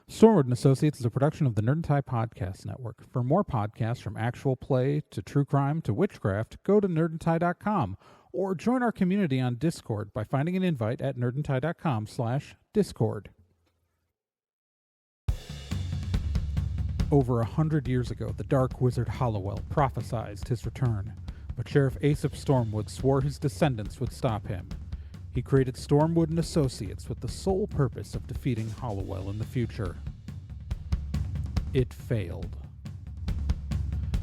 Stormwood & Associates is a production of the Nerd and Tie Podcast Network. For more podcasts from actual play to true crime to witchcraft, go to nerdandtie.com or join our community on Discord by finding an invite at nerdandtie.com/discord. Over 100 years ago, the dark wizard Hollowell prophesied his return, but Sheriff Aesop Stormwood swore his descendants would stop him. He created Stormwood & Associates with the sole purpose of defeating Hollowell in the future. It failed.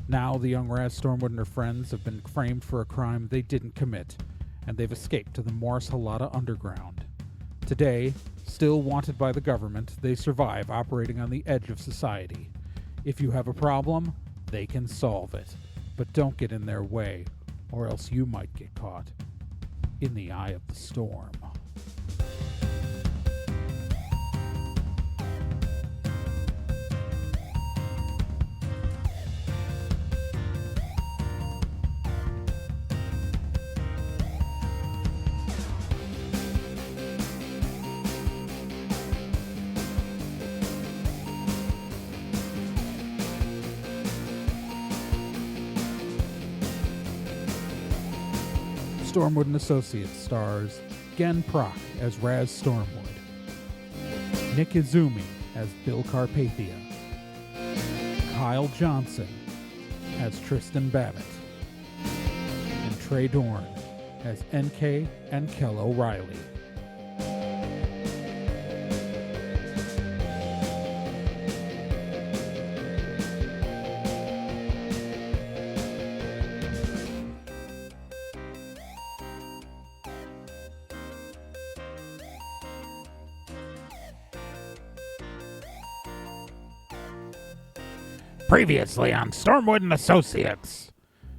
Now the young Raz Stormwood and her friends have been framed for a crime they didn't commit, and they've escaped to the Morris Halata Underground. Today, still wanted by the government, they survive operating on the edge of society. If you have a problem, they can solve it. But don't get in their way, or else you might get caught in the eye of the storm. Stormwood & Associates stars Gen Proc as Raz Stormwood, Nick Izumi as Bill Carpathia, Kyle Johnson as Tristan Babbitt, and Trey Dorn as NK and Kel O'Reilly. Previously on Stormwood & Associates.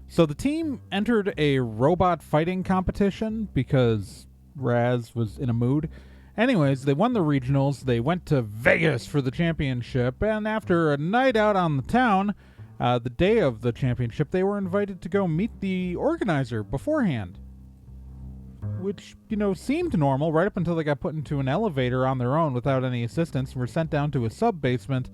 So the team entered a robot fighting competition because Raz was in a mood. Anyways, they won the regionals, they went to Vegas for the championship, and after a night out on the town, the day of the championship, they were invited to go meet the organizer beforehand. Which, seemed normal right up until they got put into an elevator on their own without any assistance and were sent down to a sub-basement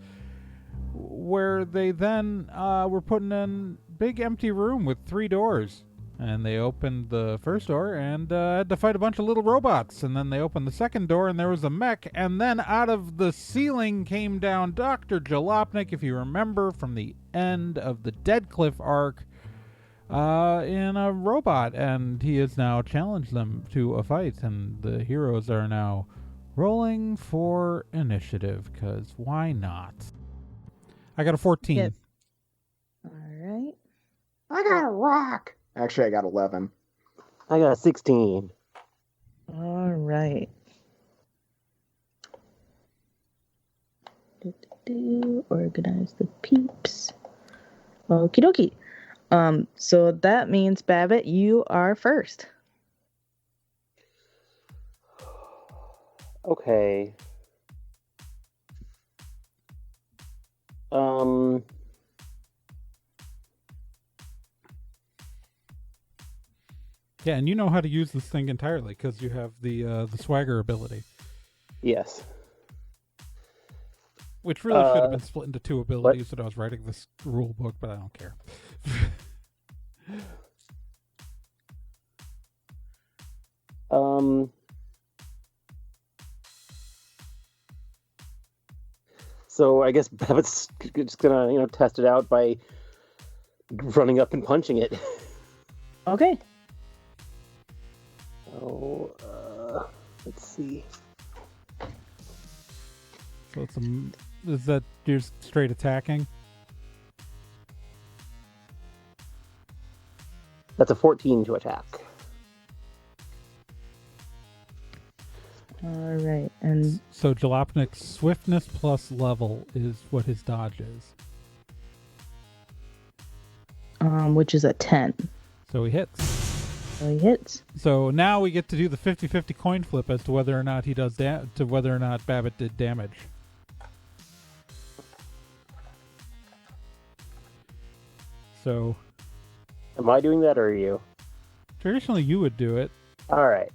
where they then were put in a big empty room with 3 doors. And they opened the first door and had to fight a bunch of little robots. And then they opened the second door and there was a mech. And then out of the ceiling came down Doctor Jalopnik, if you remember from the end of the Dead Cliff arc, in a robot. And he has now challenged them to a fight. And the heroes are now rolling for initiative, because why not? I got a 14. Yep. All right. I got a rock. Actually, I got 11. I got a 16. All right. Organize the peeps. Okie dokie. So that means, Babbitt, you are first. Okay. Yeah, and you know how to use this thing entirely because you have the swagger ability. Yes. Which really should have been split into 2 abilities when I was writing this rule book, but I don't care. So I guess Babbitt's just gonna, test it out by running up and punching it. Okay. Oh, let's see. So is that you're straight attacking? That's a 14 to attack. All right. And so Jalopnik's swiftness plus level is what his dodge is. Which is a 10. So he hits. So he hits. So now we get to do the 50-50 coin flip as to whether or not he does to whether or not Babbitt did damage. So, am I doing that or are you? Traditionally, you would do it. All right.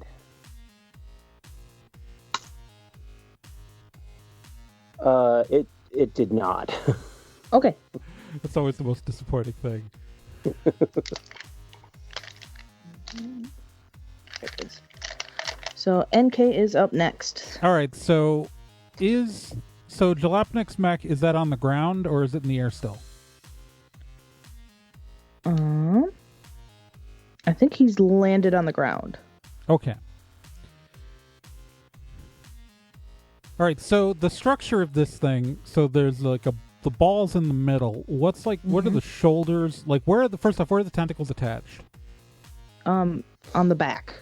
It did not. Okay. That's always the most disappointing thing. There it is. So NK is up next. All right, so Jalopnik's mech, is that on the ground or is it in the air still? I think he's landed on the ground. Okay. All right, so the structure of this thing, so there's like the balls in the middle. What's like what are the shoulders? Like where are the where are the tentacles attached? On the back.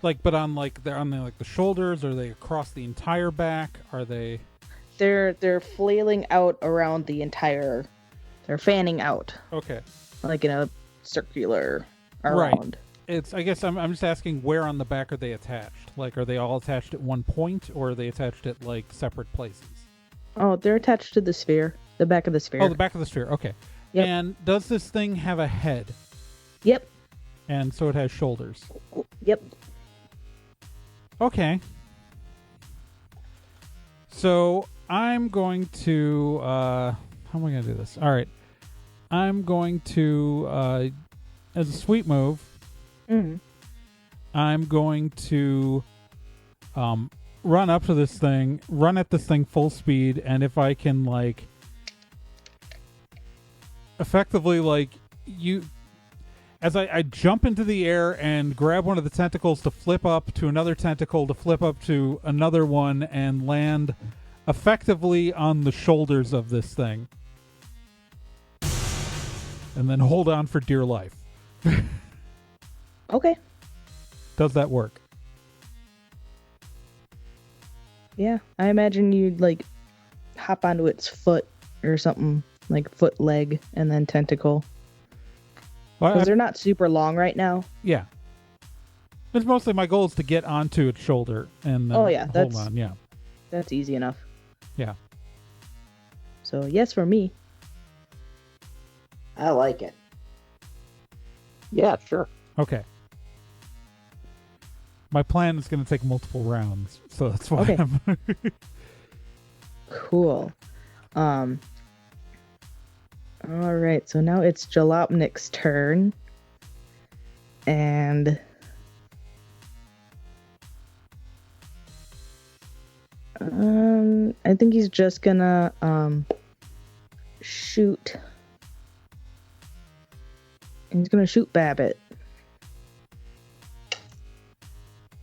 Like but on like they're on the like the shoulders, are they across the entire back? Are they They're flailing out around the entire. They're fanning out okay. like in a circular around. It's I guess I'm just asking where on the back are they attached? Like are they all attached at one point or are they attached at like separate places? Oh, they're attached to the sphere. The back of the sphere. Oh, the back of the sphere. Okay. Yep. And does this thing have a head? Yep. And so it has shoulders. Yep. Okay. So I'm going to how am I going to do this? All right. I'm going to as a sweet move, I'm going to run up to this thing, run at this thing full speed, and if I can like effectively like as I jump into the air and grab one of the tentacles to flip up to another tentacle to flip up to another one and land effectively on the shoulders of this thing. And then hold on for dear life. Okay. Does that work? Yeah. I imagine you'd like hop onto its foot or something, like foot, leg, and then tentacle. Well, Because they're not super long right now. yeah. It's mostly my goal is to get onto its shoulder and then Oh, yeah, hold on. Yeah. That's easy enough. Yeah. So yes for me. I like it. Yeah, sure. Okay. My plan is going to take multiple rounds, so that's why Okay. I'm Cool. All right, so now it's Jalopnik's turn. And I think he's just gonna shoot. He's gonna shoot Babbitt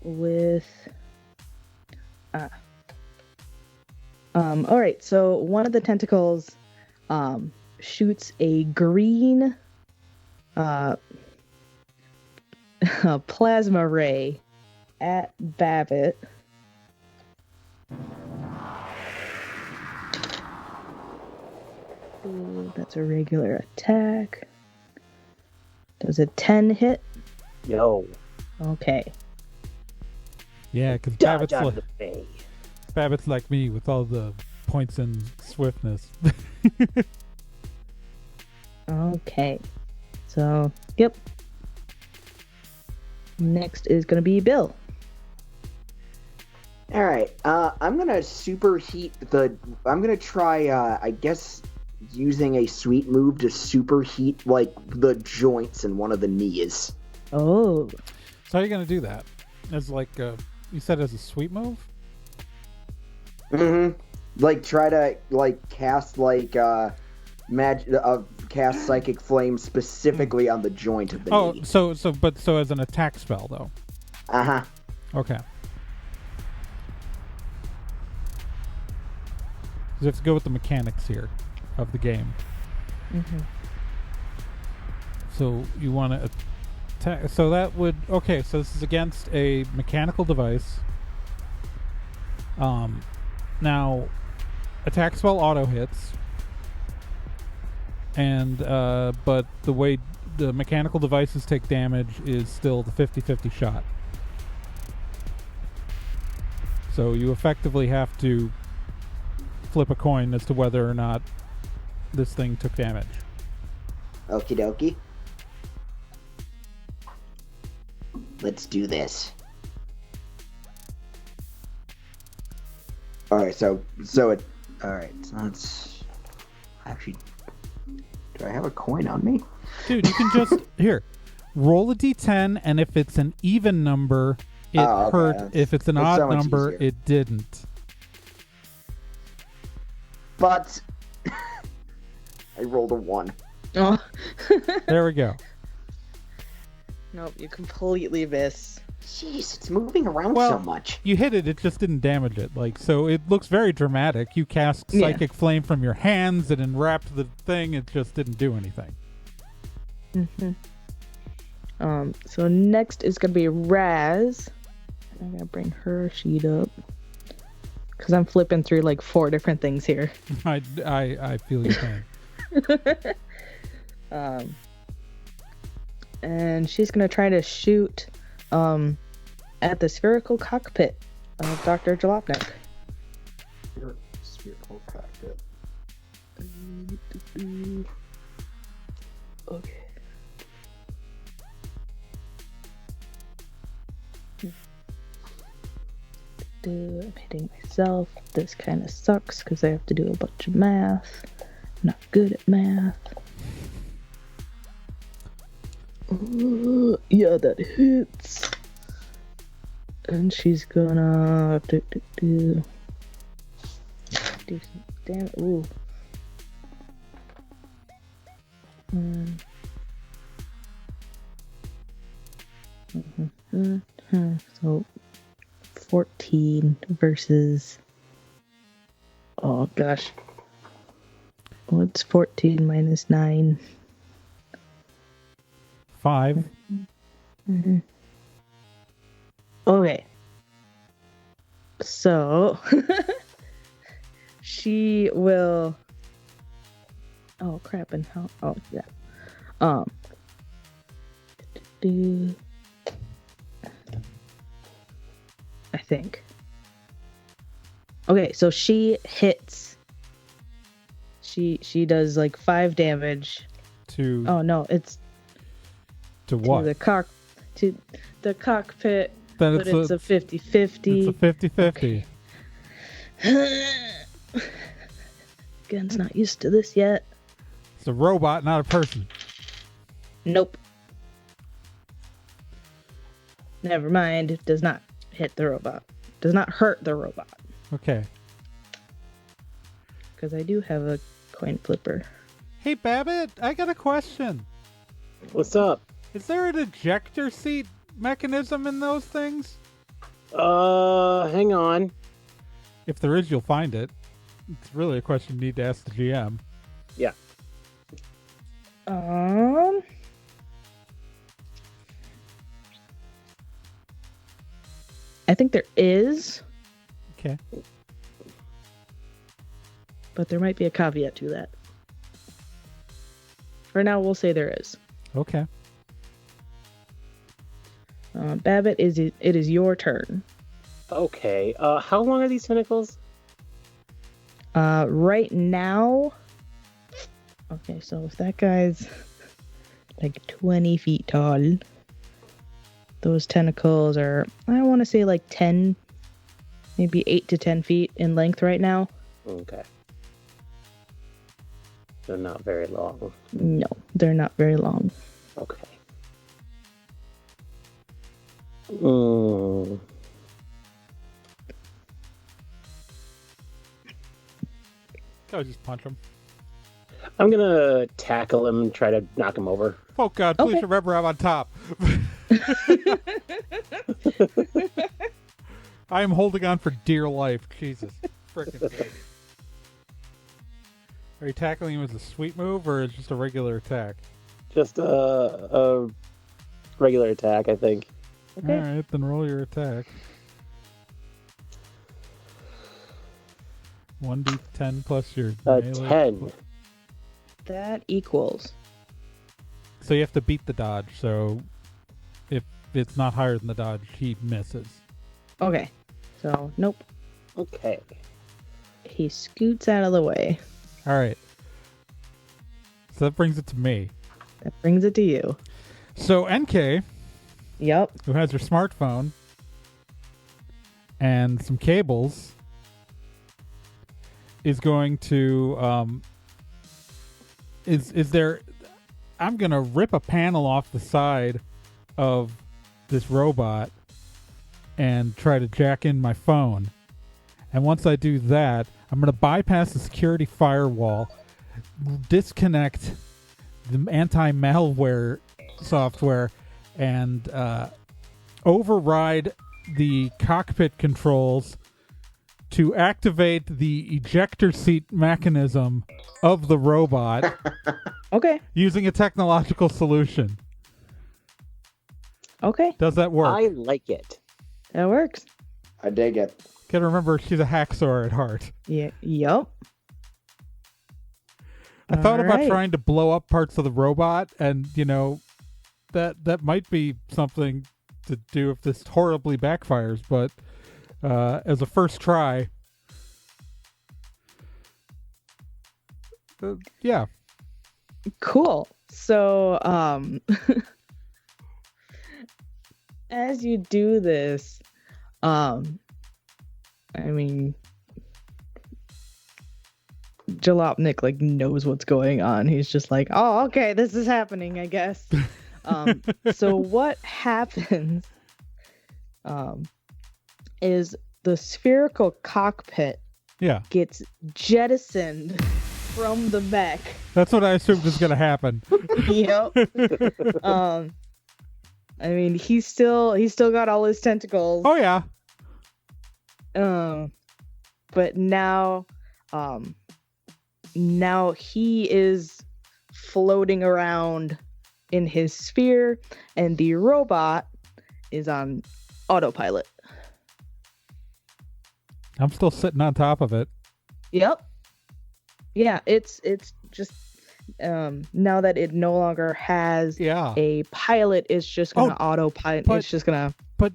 with all right, so one of the tentacles shoots a green plasma ray at Babbitt. Ooh, that's a regular attack. Does a 10 hit? Yo. Okay. yeah, because Dodge out of the way. Babbitt's like me with all the points and swiftness. Okay. So, yep. Next is going to be Bill. All right. I'm gonna superheat I'm gonna try. I guess using a sweet move to superheat like the joints in one of the knees. Oh. So how are you going to do that? As like you said as a sweet move? Mm-hmm. Like try to like cast like cast psychic flame specifically on the joint of the knee. so as an attack spell though. Uh-huh. Okay. You have to go with the mechanics here of the game. Mm-hmm. So you want to attack. So that would okay. So this is against a mechanical device. Now, attack spell auto hits, and but the way the mechanical devices take damage is still the 50-50 shot. So you effectively have to flip a coin as to whether or not this thing took damage. Okie dokie. Let's do this. Alright, so All right, so that's actually. Do I have a coin on me? Dude, you can just here roll a d10, and if it's an even number, it Oh, okay, hurt. that's- If it's an that's odd so much number, easier. it didn't. But I rolled a 1. Oh. There we go. Nope, you completely miss. Jeez, it's moving around Well, so much. You hit it, it just didn't damage it. Like, so it looks very dramatic. You cast Yeah. Psychic Flame from your hands and enwrapped the thing, it just didn't do anything. So next is gonna be Raz. I'm gonna bring her sheet up because I'm flipping through like 4 different things here. I feel your pain. And she's gonna try to shoot at the spherical cockpit of Dr. Jalopnik. Spherical cockpit. Okay. I'm hitting myself. This kind of sucks because I have to do a bunch of math. I'm not good at math. Yeah, that hits. And she's gonna do some damage. Ooh. So 14 versus. Oh gosh. What's 14 minus 9? 5. Okay. So she will. Oh crap! And how? Oh yeah. I think. Okay, so she hits. She does like 5 damage. To Oh no, it's to what? to the cockpit. Then But it's a 50-50. It's a 50-50. Gun's not used to this yet. It's a robot, not a person. Nope. Never mind. It does not hit the robot. Does not hurt the robot. Okay. Because I do have a coin flipper. Hey, Babbitt, I got a question. What's up? Is there an ejector seat mechanism in those things? Hang on. If there is, you'll find it. It's really a question you need to ask the GM. Yeah. I think there is, Okay. but there might be a caveat to that. For now, we'll say there is. Okay. Babbitt, it is your turn. Okay. How long are these tentacles? Right now. Okay, so if that guy's like 20 feet tall, those tentacles are, I want to say like 10, maybe 8 to 10 feet in length right now. Okay. They're not very long. No, they're not very long. Okay. Mm. I'll just punch him. I'm gonna tackle him and try to knock him over. Oh, God, please Okay. remember I'm on top. I am holding on for dear life. Jesus. Frickin' sake. Are you tackling him as a sweet move or is it just a regular attack? Just a regular attack, I think. Okay. Alright, then roll your attack. 1d10 plus your melee. 10. That equals. So you have to beat the dodge, so if it's not higher than the dodge, he misses. Okay. So, nope. Okay. He scoots out of the way. Alright. So that brings it to me. That brings it to you. So NK, Yep. who has her smartphone and some cables, is going to is there. I'm gonna rip a panel off the side of this robot and try to jack in my phone. And once I do that, I'm gonna bypass the security firewall, disconnect the anti-malware software, and override the cockpit controls to activate the ejector seat mechanism of the robot Okay. using a technological solution. Okay. Does that work? I like it. That works. I dig it. Gotta remember, she's a hacksaw at heart. Yeah. Yup. I thought about Alright. trying to blow up parts of the robot, and that might be something to do if this horribly backfires. But as a first try, yeah, Cool. So, as you do this, I mean, Jalopnik like knows what's going on. He's just like, oh, okay, this is happening, I guess. So what happens is the spherical cockpit yeah. gets jettisoned from the back. That's what I assumed was gonna happen. Yep. I mean, he's still got all his tentacles. Oh yeah. But now he is floating around in his sphere, and the robot is on autopilot. I'm still sitting on top of it. Yep. Yeah, it's just now that it no longer has Yeah. a pilot, it's just gonna autopilot. but- It's just gonna. But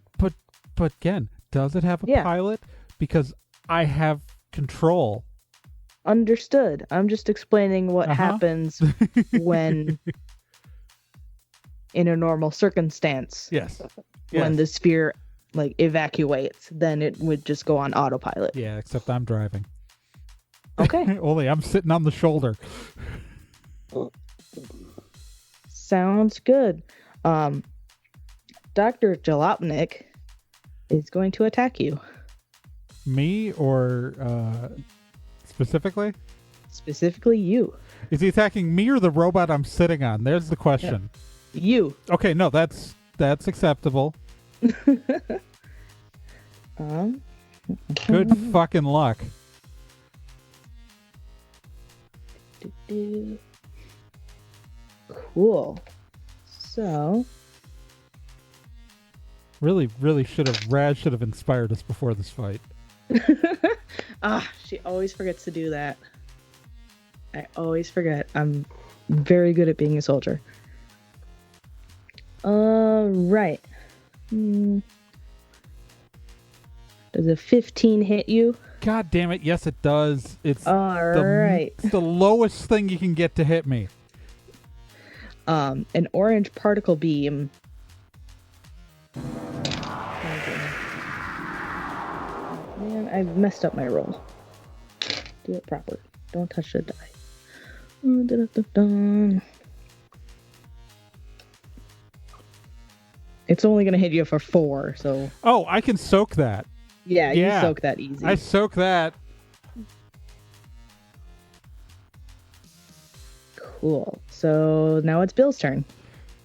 again, does it have a Yeah. pilot? Because I have control. Understood. I'm just explaining what Uh-huh. happens when, in a normal circumstance, Yes. when Yes. the sphere like evacuates, then it would just go on autopilot. Yeah, except I'm driving. Okay. Only I'm sitting on the shoulder. Sounds good. Dr. Jalopnik is going to attack you. Me or specifically? Specifically you. Is he attacking me or the robot I'm sitting on? There's the question. You. Okay, no, that's acceptable. Good fucking luck. Cool. So, Really Raz should have inspired us before this fight. she always forgets to do that. I always forget. I'm very good at being a soldier. Right. Does a 15 hit you? God damn it, yes it does. It's Alright. it's the lowest thing you can get to hit me. An orange particle beam. Man, I've messed up my roll. Do it proper. Don't touch the die. Dun-dun-dun-dun. It's only gonna hit you for 4, so Oh, I can soak that. yeah, Yeah. you soak that easy. I soak that. Cool. So now it's Bill's turn.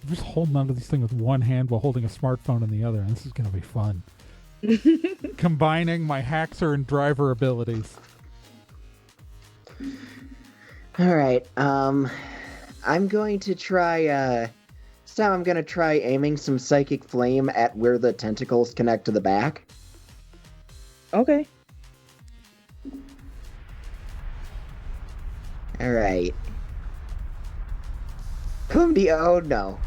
I'm just holding onto this thing with one hand while holding a smartphone in the other, and this is gonna be fun. Combining my hacker and driver abilities. All right. I'm going to try. This time I'm going to try aiming some psychic flame at where the tentacles connect to the back. Okay. All right. Cumbia. Oh no.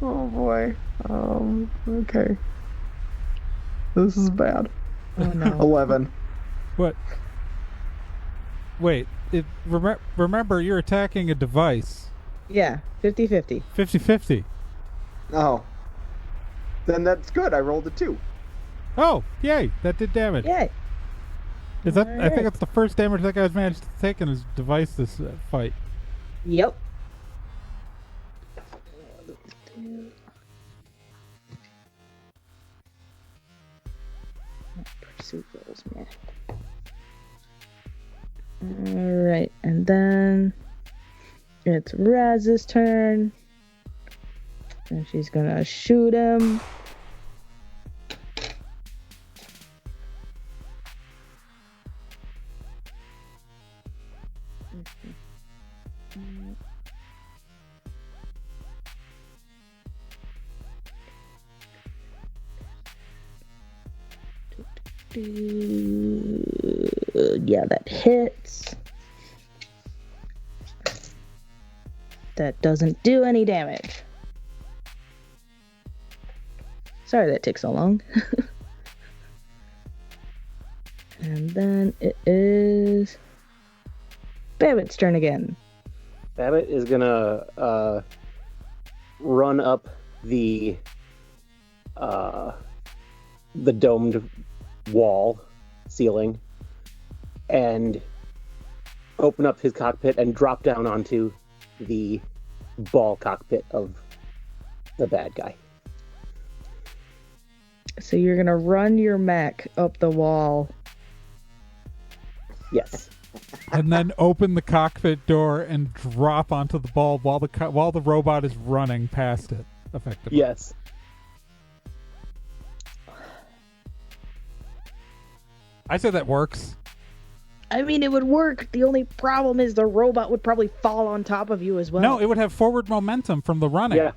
Oh boy. Okay. This is bad. Oh no. 11. What? Wait, remember you're attacking a device. Yeah, 50-50. 50-50. Oh. Then that's good. I rolled a 2. Oh, yay! That did damage. Yay. Is that? I Alright. think that's the first damage that guy's managed to take in his device this fight. Yep. Pursuit rolls, man. Alright, and then it's Raz's turn. And she's gonna shoot him. Yeah, that hits. That doesn't do any damage. Sorry that took so long. And then it is Babbitt's turn again. Babbitt is gonna run up the domed wall ceiling and open up his cockpit and drop down onto the ball cockpit of the bad guy. So you're gonna run your mech up the wall. Yes. And then open the cockpit door and drop onto the ball while the robot is running past it, effectively. Yes. I said that works. I mean, it would work. The only problem is the robot would probably fall on top of you as well. No, it would have forward momentum from the running. Yeah.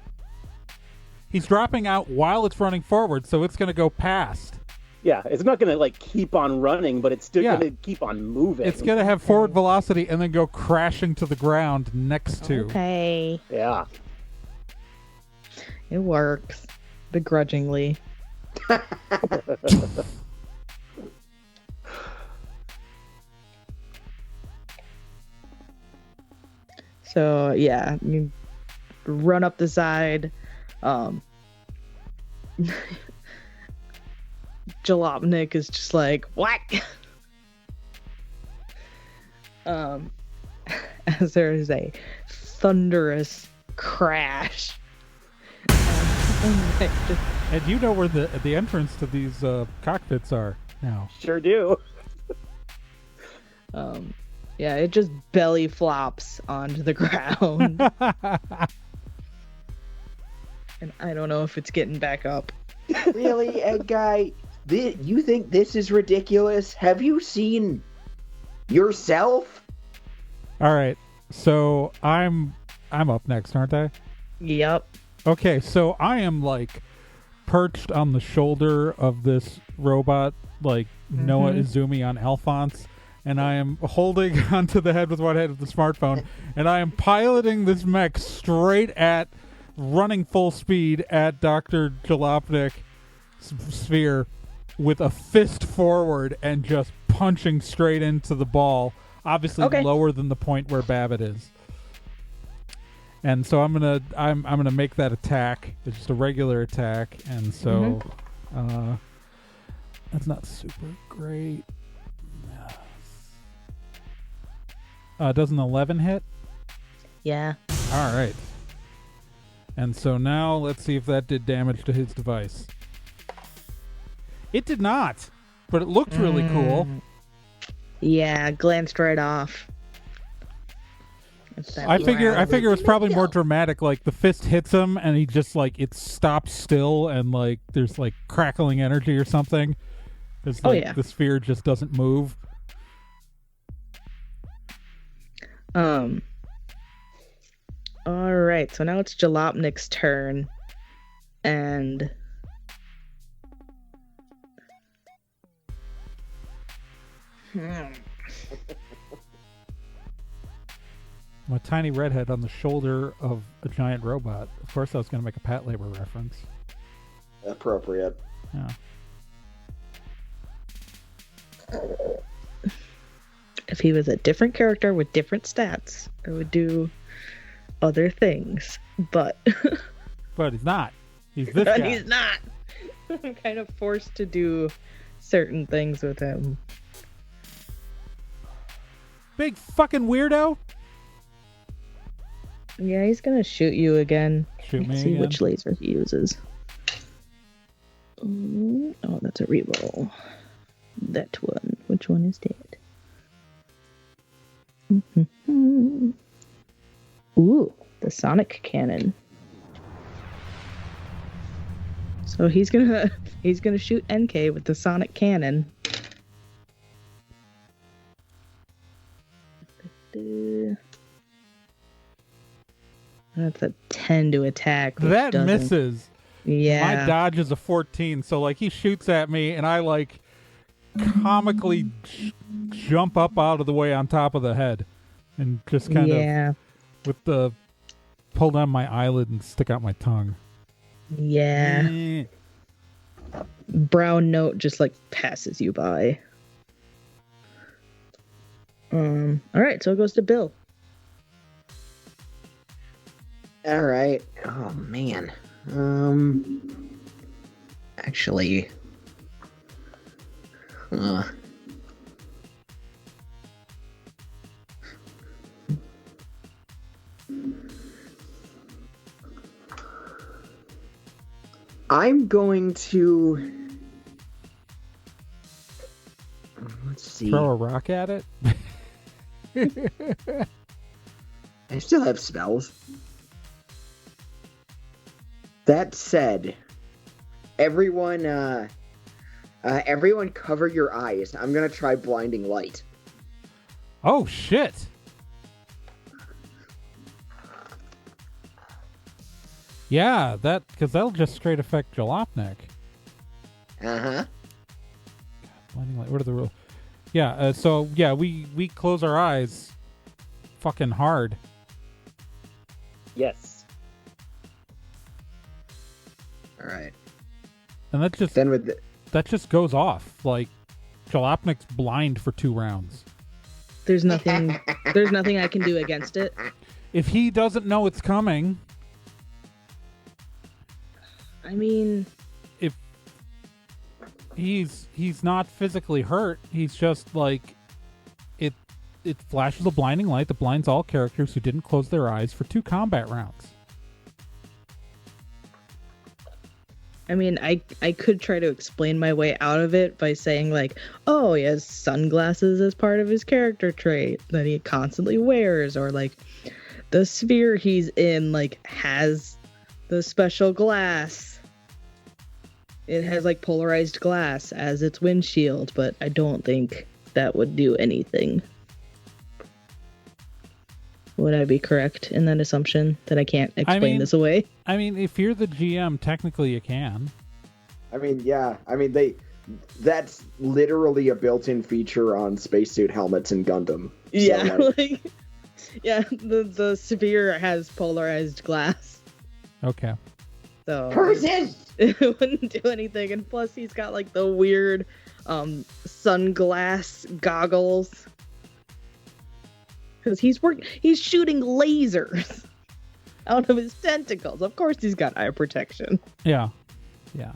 He's dropping out while it's running forward, so it's going to go past. Yeah. It's not gonna like keep on running, but it's still Yeah. gonna keep on moving. It's going to have forward velocity and then go crashing to the ground next to. Okay. Yeah. It works. Begrudgingly. So, yeah, you run up the side. Jalopnik is just like, whack! As there is a thunderous crash. And you know where the entrance to these cockpits are now. Sure do. Yeah, it just belly flops onto the ground. And I don't know if it's getting back up. Really, Egg Guy? You think this is ridiculous? Have you seen yourself? All right, so I'm up next, aren't I? Yep. Okay, so I am like perched on the shoulder of this robot, like Noah Izumi on Alphonse, and I am holding onto the head with one hand of the smartphone, and I am piloting this mech straight at, running full speed at Doctor Jalopnik sphere with a fist forward and just punching straight into the ball, obviously lower than the point where Babbitt is. And so I'm gonna make that attack. It's just a regular attack, and so that's not super great. Does an 11 hit? Yeah. All right. And so now let's see if that did damage to his device. It did not, but it looked really cool. Yeah, glanced right off. I figure it's probably more dramatic. Like the fist hits him, and he just like it stops still, and like there's like crackling energy or something. It's like the sphere just doesn't move. All right, so now it's Jalopnik's turn, and I'm a tiny redhead on the shoulder of a giant robot. Of course, I was going to make a Pat Labor reference. Appropriate. Yeah. If he was a different character with different stats, I would do other things. But But he's not. He's this but guy. he's not. I'm kind of forced to do certain things with him. Big fucking weirdo. Yeah, he's gonna shoot you again. Shoot me Let's see again. which laser he uses. Oh, that's a reroll. That one. Which one is that? Ooh, the sonic cannon. So he's gonna shoot NK with the sonic cannon. That's a 10 to attack. That doesn't. misses. Yeah. My dodge is a 14, so like he shoots at me, and I like comically jump up out of the way on top of the head, and just kind of with the pull down my eyelid and stick out my tongue. Yeah. Brown note just like passes you by. All right, so it goes to Bill. All right. Oh man. Actually. I'm going to. Let's see. Throw a rock at it. I still have spells. That said, everyone cover your eyes. I'm gonna try blinding light. Oh shit! Yeah, because that'll just straight affect Jalopnik. Uh-huh. Blinding light. What are the rules? Yeah. So yeah, we close our eyes, fucking hard. Yes. All right. And that just goes off. Like Jalopnik's blind for 2 rounds. There's nothing I can do against it. If he doesn't know it's coming, I mean, if he's not physically hurt, he's just like it flashes a blinding light that blinds all characters who didn't close their eyes for 2 combat rounds. I mean, I could try to explain my way out of it by saying like, oh, he has sunglasses as part of his character trait that he constantly wears, or like the sphere he's in like has the special glass. It has like polarized glass as its windshield, but I don't think that would do anything. Would I be correct in that assumption that I can't explain this away? I mean, if you're the GM, technically you can. I mean, yeah. I mean, that's literally a built-in feature on spacesuit helmets in Gundam. Yeah, So, like, yeah. The sphere has polarized glass, Okay. so curses! it wouldn't do anything. And plus, he's got like the weird sunglass goggles. Because he's shooting lasers out of his tentacles. Of course he's got eye protection. Yeah. Yeah.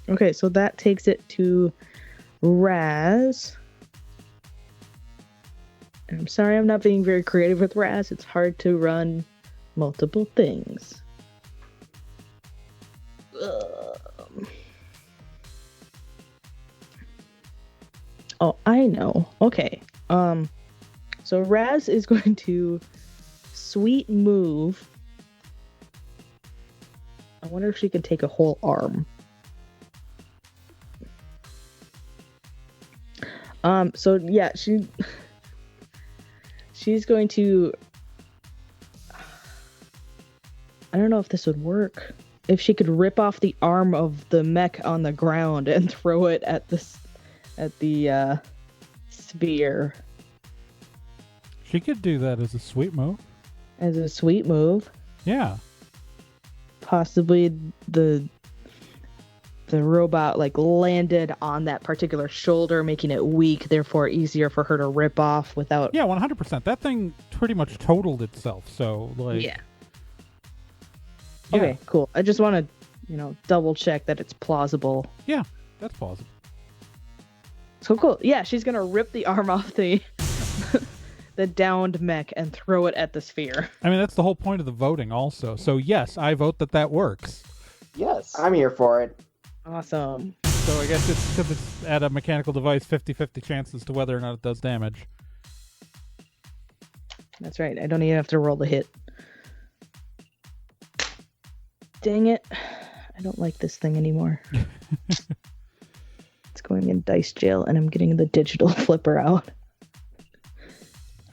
Okay, so that takes it to Raz. And I'm sorry I'm not being very creative with Raz. It's hard to run multiple things. Oh, I know. Okay. So Raz is going to sweet move. I wonder if she can take a whole arm. So yeah, she's going to, I don't know if this would work. If she could rip off the arm of the mech on the ground and throw it at the sphere. She could do that as a sweet move. As a sweet move. Yeah. Possibly the robot like landed on that particular shoulder, making it weak, therefore easier for her to rip off without. Yeah, 100%. That thing pretty much totaled itself. So like. Yeah. Yeah. Okay, cool. I just want to, double check that it's plausible. Yeah, that's plausible. So cool. Yeah, she's gonna rip the arm off the the downed mech and throw it at the sphere. I mean, that's the whole point of the voting also. So yes, I vote that works. Yes. I'm here for it. Awesome. So I guess it's because it's at a mechanical device, 50-50 chance as to whether or not it does damage. That's right. I don't even have to roll the hit. Dang it. I don't like this thing anymore. It's going in dice jail and I'm getting the digital flipper out.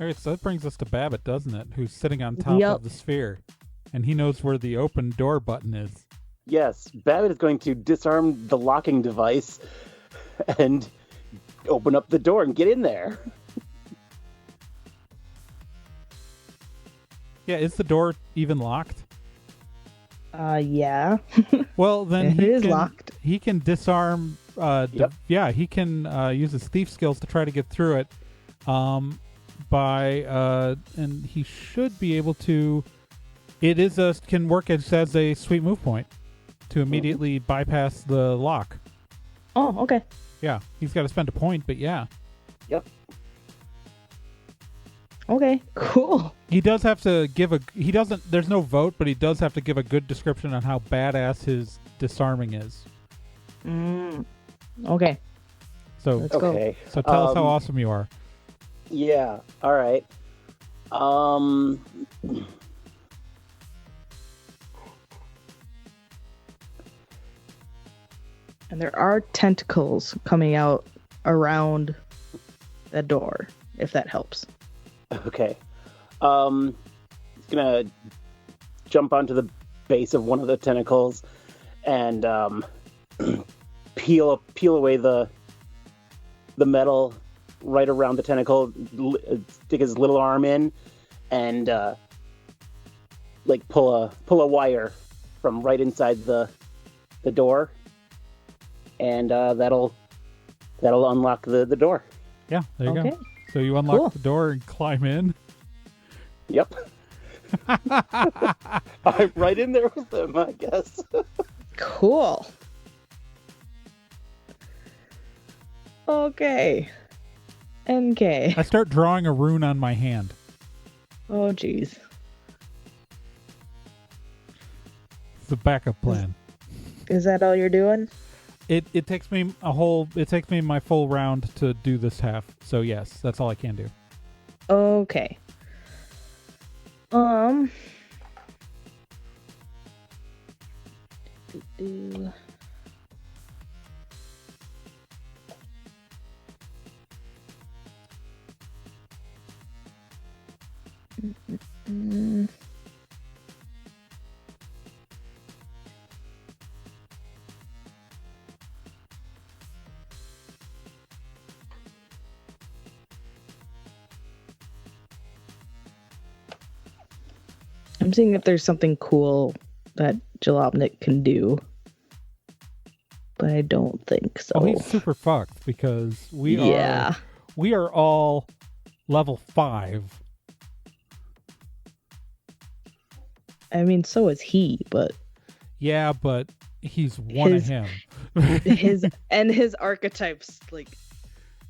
All right, so that brings us to Babbitt, doesn't it? Who's sitting on top Yep. of the sphere. And he knows where the open door button is. Yes. Babbitt is going to disarm the locking device and open up the door and get in there. Yeah, is the door even locked? Yeah. Well, then It is locked. He can disarm. Yep. Yeah, he can use his thief skills to try to get through it. And he should be able to. It can work as a sweet move point to immediately bypass the lock. Oh, okay. Yeah, he's got to spend a point, but yeah. Yep. Okay, cool. He does have to give there's no vote, but he does have to give a good description on how badass his disarming is. Okay. So, Let's go. Okay. so tell us how awesome you are. Yeah. All right. And there are tentacles coming out around the door, if that helps. Okay. He's gonna jump onto the base of one of the tentacles and peel away the metal right around the tentacle. Stick his little arm in and like pull a wire from right inside the door, and that'll unlock the door. Yeah, there you Okay. go. So you unlock Cool. the door and climb in. Yep. I'm right in there with them, I guess. Cool. Okay. NK. I start drawing a rune on my hand. Oh, jeez. It's a backup plan. Is that all you're doing? It takes me my full round to do this half. So yes, that's all I can do. Okay. Do- Mm. I'm seeing if there's something cool that Jalopnik can do, but I don't think so. Oh, he's super fucked because we Yeah. are all level 5. I mean, so is he, but Yeah, but he's one of His- him. his archetypes, like,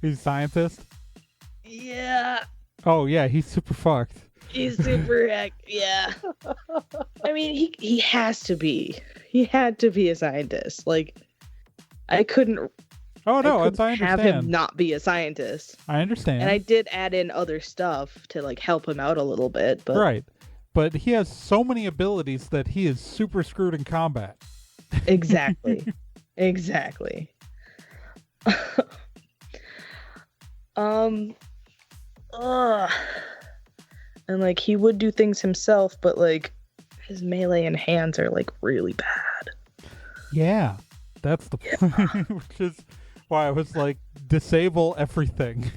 He's a scientist. yeah, Oh yeah, he's super fucked. he's super yeah. I mean, he has to be. He had to be a scientist. Like, I couldn't Oh no, I it's I couldn't have understand. him not be a scientist. I understand. And I did add in other stuff to like help him out a little bit, but Right. But he has so many abilities that he is super screwed in combat. exactly. Exactly. And like he would do things himself, but like his melee and hands are like really bad. Yeah. That's the point. Which is why I was like, disable everything.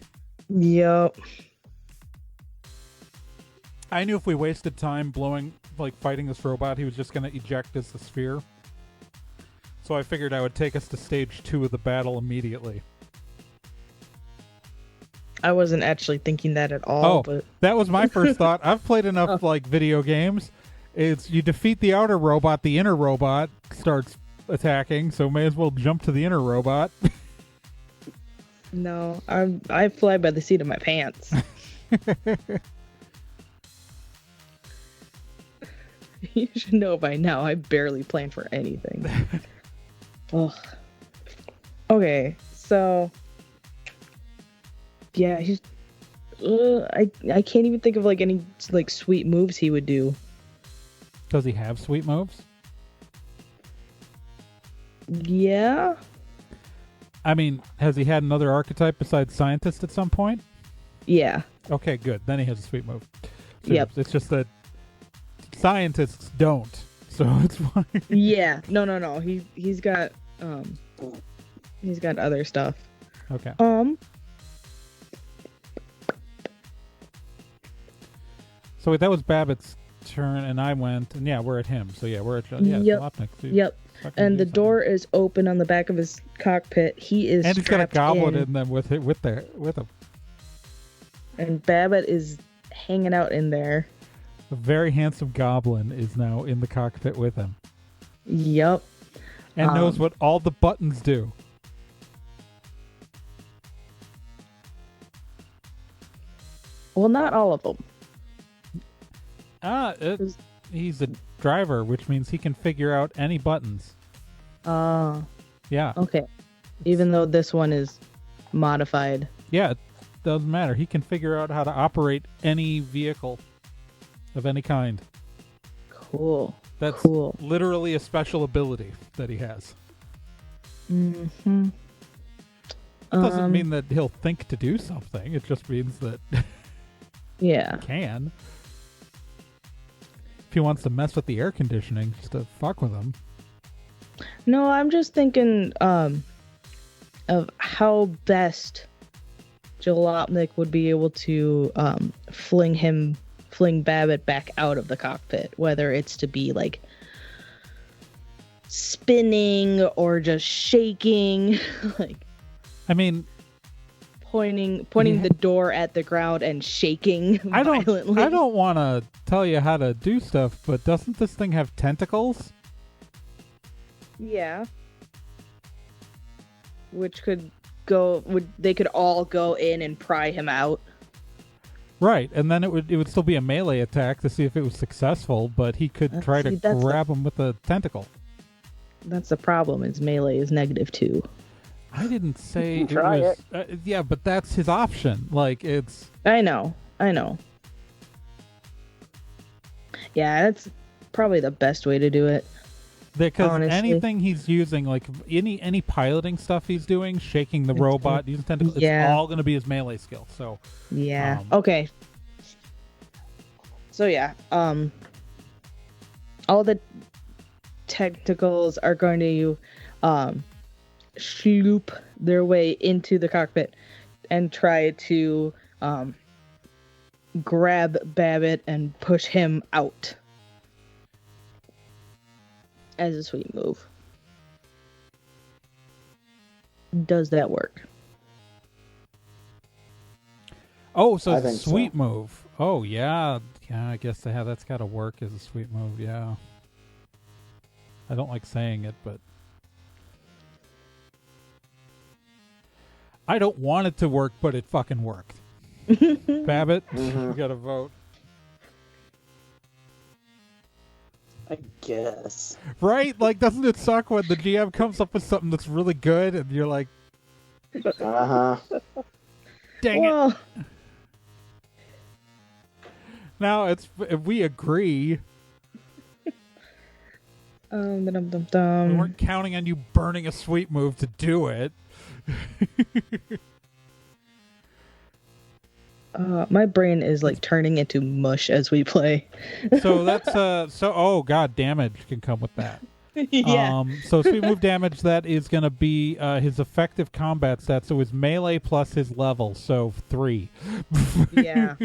Yep. I knew if we wasted time fighting this robot, he was just going to eject as the sphere. So I figured I would take us to stage 2 of the battle immediately. I wasn't actually thinking that at all, Oh, but that was my first thought. I've played enough video games, It's you defeat the outer robot, the inner robot starts attacking, so may as well jump to the inner robot. No, I fly by the seat of my pants. You should know by now. I barely plan for anything. Ugh. Okay, so yeah, he's. I can't even think of like any like sweet moves he would do. Does he have sweet moves? Yeah. I mean, has he had another archetype besides scientist at some point? Yeah. Okay, good. Then he has a sweet move. So Yep. It's just that scientists don't, so it's fine. Yeah. No. He's got other stuff. Okay. So wait, that was Babbitt's turn, and I went, and yeah, we're at him. So yeah, we're at Yep. Jalopnik. So Yep. fucking And do the something. door is open on the back of his cockpit. He is And he's got a strapped goblin in, in them with him. and Babbitt is hanging out in there. A very handsome goblin is now in the cockpit with him, Yep. and knows what all the buttons do. Well, not all of them. He's a driver, which means he can figure out any buttons. Yeah. Okay. Even though this one is modified. Yeah, it doesn't matter. He can figure out how to operate any vehicle of any kind. Cool. That's Cool. literally a special ability that he has. Mm-hmm. It doesn't mean that he'll think to do something. It just means that Yeah. he can. If he wants to mess with the air conditioning, just to fuck with him. No, I'm just thinking of how best Jalopnik would be able to fling Babbitt back out of the cockpit, whether it's to be like spinning or just shaking, like I mean, pointing Yeah. the door at the ground and shaking violently. I don't want to tell you how to do stuff, but doesn't this thing have tentacles? Yeah. Which they could all go in and pry him out. Right, and then it would still be a melee attack to see if it was successful, but he could try to see, that's grab him with a tentacle. That's the problem. Is melee is -2. I didn't say it Try was. Yeah, but that's his option. Like it's. I know. Yeah, that's probably the best way to do it. Because Honestly. anything he's using, like any piloting stuff he's doing, shaking the robot, using tentacles, Yeah. it's all going to be his melee skill. So Yeah. Um, Okay. So yeah, all the tentacles are going to sloop their way into the cockpit and try to grab Babbitt and push him out as a sweet move. Does that work? oh, so I it's a think so. sweet move. Oh yeah, I guess that's got to work as a sweet move. Yeah. I don't like saying it, but I don't want it to work, but it fucking worked. Babbitt, you got to vote. I guess. Right? Like, doesn't it suck when the GM comes up with something that's really good and you're like, Uh-huh. dang it. Well, Now, if we agree, we weren't counting on you burning a sweet move to do it. my brain is like turning into mush as we play. So that's, oh god, damage can come with that. Yeah. So sweet move damage, that is going to be his effective combat stat, so his melee plus his level, so 3. Yeah.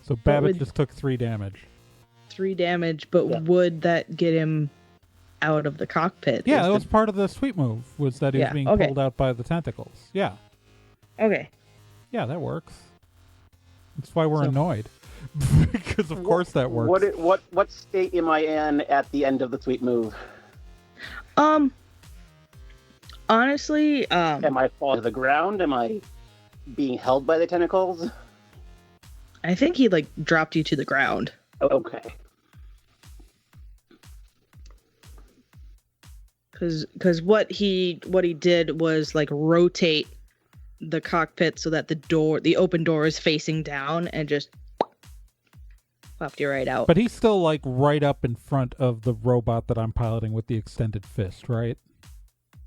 So Babbitt would- just took 3 damage. 3 damage, but Yeah. would that get him out of the cockpit? Yeah, Is that the- was part of the sweet move, was that he was Yeah, being okay. pulled out by the tentacles. Yeah. Okay. Yeah, that works. That's why we're So- annoyed. Because of course that works. What state am I in at the end of the sweet move? Honestly, Am I falling to the ground? Am I being held by the tentacles? I think he like dropped you to the ground. Okay. Because what he did was like rotate the cockpit so that the open door is facing down and just popped you right out. But he's still like right up in front of the robot that I'm piloting with the extended fist, right?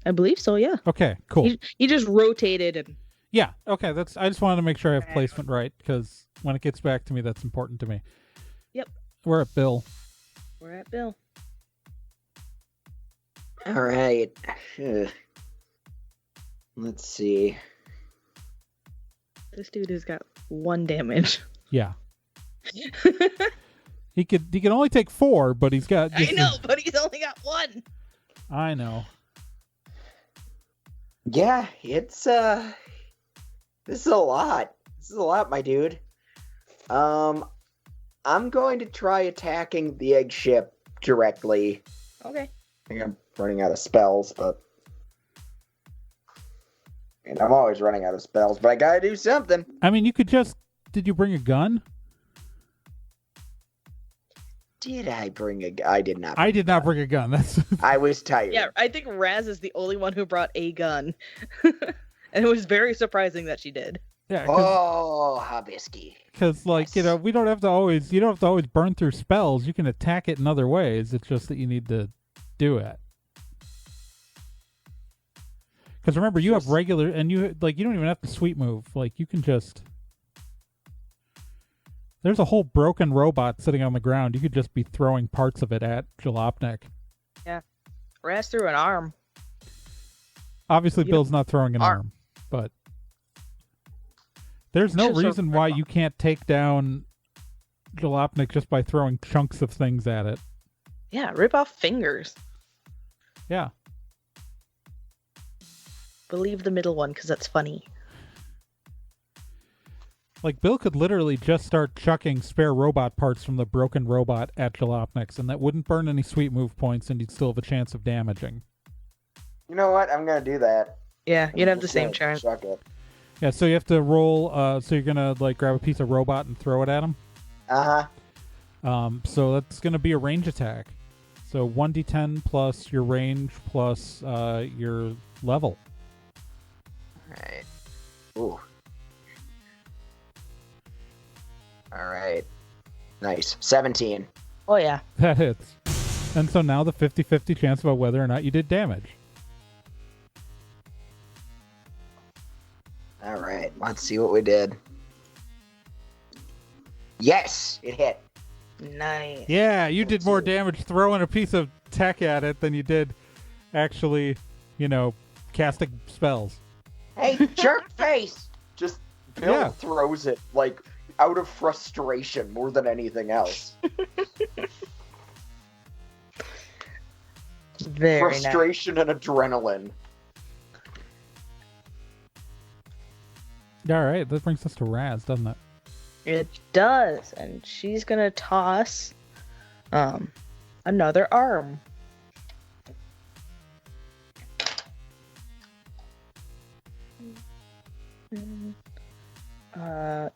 I believe so, yeah. Okay, cool. He just rotated and Yeah, okay. I just wanted to make sure I have placement right, because when it gets back to me, that's important to me. Yep. We're at Bill. we're at Bill. All right. Let's see. This dude has got 1 damage. Yeah. He could only take 4, but he's got. I know, but he's only got 1. I know. Yeah, it's this is a lot. This is a lot, my dude. I'm going to try attacking the egg ship directly. Okay. I think I'm running out of spells, but and I'm always running out of spells, but I gotta do something. I mean, you could just. Did you bring a gun? Did I bring a? I did not. I did not bring a gun. That's. I was tired. Yeah, I think Raz is the only one who brought a gun. And it was very surprising that she did. Yeah. Oh, Hibisky. Because, like, you know, you don't have to always burn through spells. You can attack it in other ways. It's just that you need to do it. Because remember, you have regular, and you don't even have to sweep move. Like, you can just. There's a whole broken robot sitting on the ground. You could just be throwing parts of it at Jalopnik. Raz threw an arm. Obviously, You Bill's not throwing an arm, but there's no Just a reason why you can't take down Jalopnik just by throwing chunks of things at it. Yeah, rip off fingers. Yeah. Believe the middle one, because that's funny. Like, Bill could literally just start chucking spare robot parts from the broken robot at Jalopnik's, and that wouldn't burn any sweet move points, and you'd still have a chance of damaging. You know what? I'm gonna do that. Yeah, you'd have I'm the just same gonna chance. chuck it. Yeah, so you have to roll, so you're gonna, like, grab a piece of robot and throw it at him. So that's gonna be a range attack. So 1d10 plus your range plus your level. Alright. Ooh. Alright. Nice. 17. Oh, yeah. That hits. And so now the 50-50 chance about whether or not you did damage. Alright, let's see what we did. Yes! It hit. Nice. Yeah, you did more damage throwing a piece of tech at it than you did actually, casting spells. Hey, jerk face! Just Bill Yeah. throws it, like, out of frustration more than anything else. Very nice. Frustration and adrenaline. All right, that brings us to Raz, doesn't it? It does, and she's gonna toss another arm.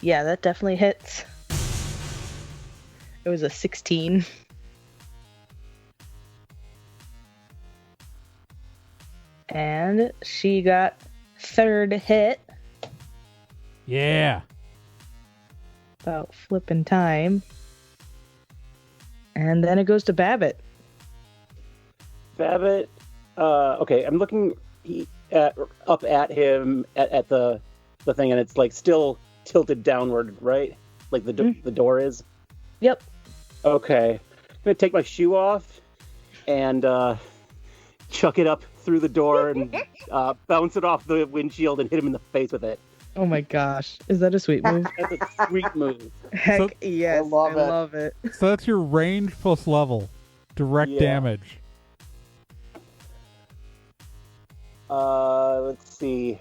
Yeah, that definitely hits. It was a 16. And she got 3rd hit. Yeah. About flipping time. And then it goes to Babbitt. Babbitt. Okay, I'm looking up at him at the thing, and it's like still tilted downward, right? Like the door is. Yep. Okay, I'm gonna take my shoe off and chuck it up through the door and bounce it off the windshield and hit him in the face with it. Oh my gosh. Is that a sweet move? That's a sweet move. Heck So- yes. I love it. So that's your range plus level. Direct Yeah. damage. Let's see.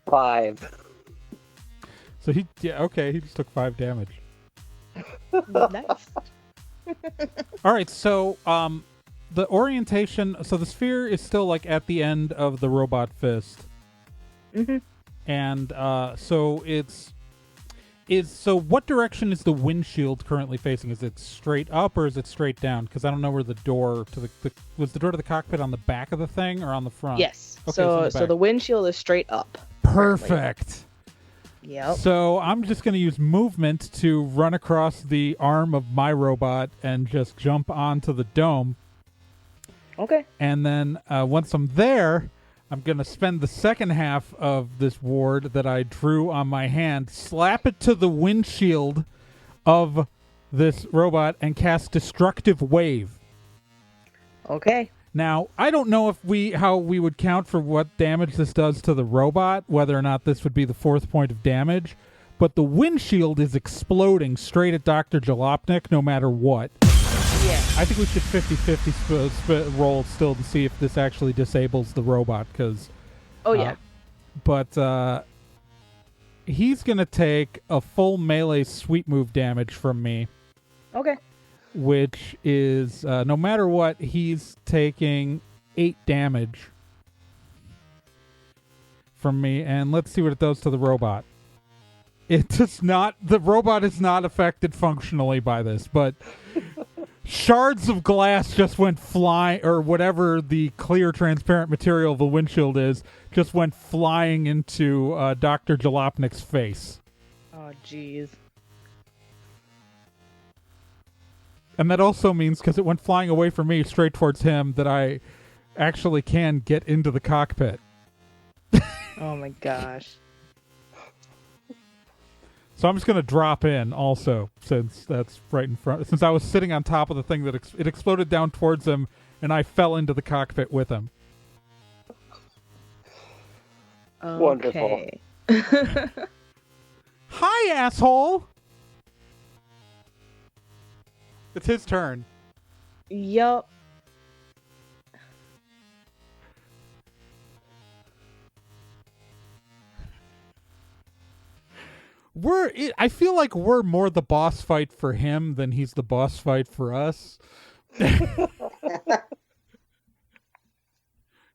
5. So he just took 5 damage. Nice. All right, so the orientation, so the sphere is still like at the end of the robot fist. Mm-hmm. And so so what direction is the windshield currently facing? Is it straight up or is it straight down? Because I don't know where the door to the was the door to the cockpit on the back of the thing or on the front? Yes. Okay, so back. the windshield is straight up. Perfect. Yep. So I'm just going to use movement to run across the arm of my robot and just jump onto the dome. Okay. And then once I'm there, I'm going to spend the second half of this ward that I drew on my hand, slap it to the windshield of this robot, and cast Destructive Wave. Okay. Now, I don't know how we would count for what damage this does to the robot, whether or not this would be the 4th point of damage, but the windshield is exploding straight at Dr. Jalopnik no matter what. Yeah. I think we should 50-50 roll still to see if this actually disables the robot, because... Oh, yeah. But he's going to take a full melee sweep move damage from me. Okay. Which is, no matter what, he's taking 8 damage from me. And let's see what it does to the robot. It does not... The robot is not affected functionally by this, but... Shards of glass just went flying, or whatever the clear, transparent material of the windshield is, just went flying into Dr. Jalopnik's face. Oh, jeez. And that also means, because it went flying away from me straight towards him, that I actually can get into the cockpit. Oh, my gosh. So I'm just going to drop in also, since that's right in front. Since I was sitting on top of the thing that it exploded down towards him, and I fell into the cockpit with him. Wonderful. Hi, asshole! It's his turn. Yup. I feel like we're more the boss fight for him than he's the boss fight for us.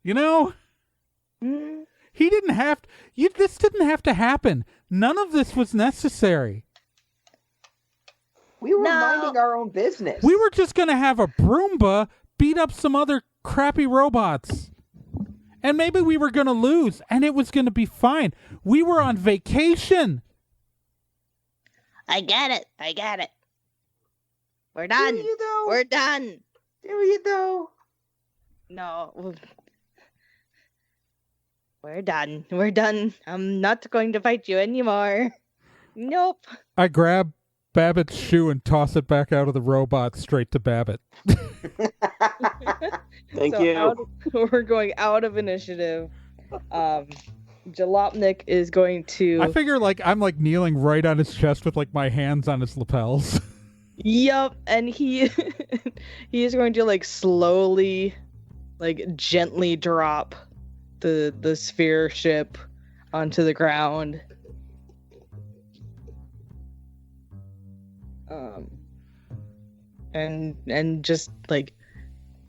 You know? He didn't have this didn't have to happen. None of this was necessary. We were minding our own business. We were just going to have a Broomba beat up some other crappy robots. And maybe we were going to lose, and it was going to be fine. We were on vacation. I get it. We're done. Do you though? We're done. Do you though? No. We're done. I'm not going to fight you anymore. Nope. I grab Babbitt's shoe and toss it back out of the robot straight to Babbitt. Thank you. We're going out of initiative. Jalopnik is going to... I figure I'm kneeling right on his chest with my hands on his lapels. Yup, and he is going to slowly, gently drop the sphere ship onto the ground. And just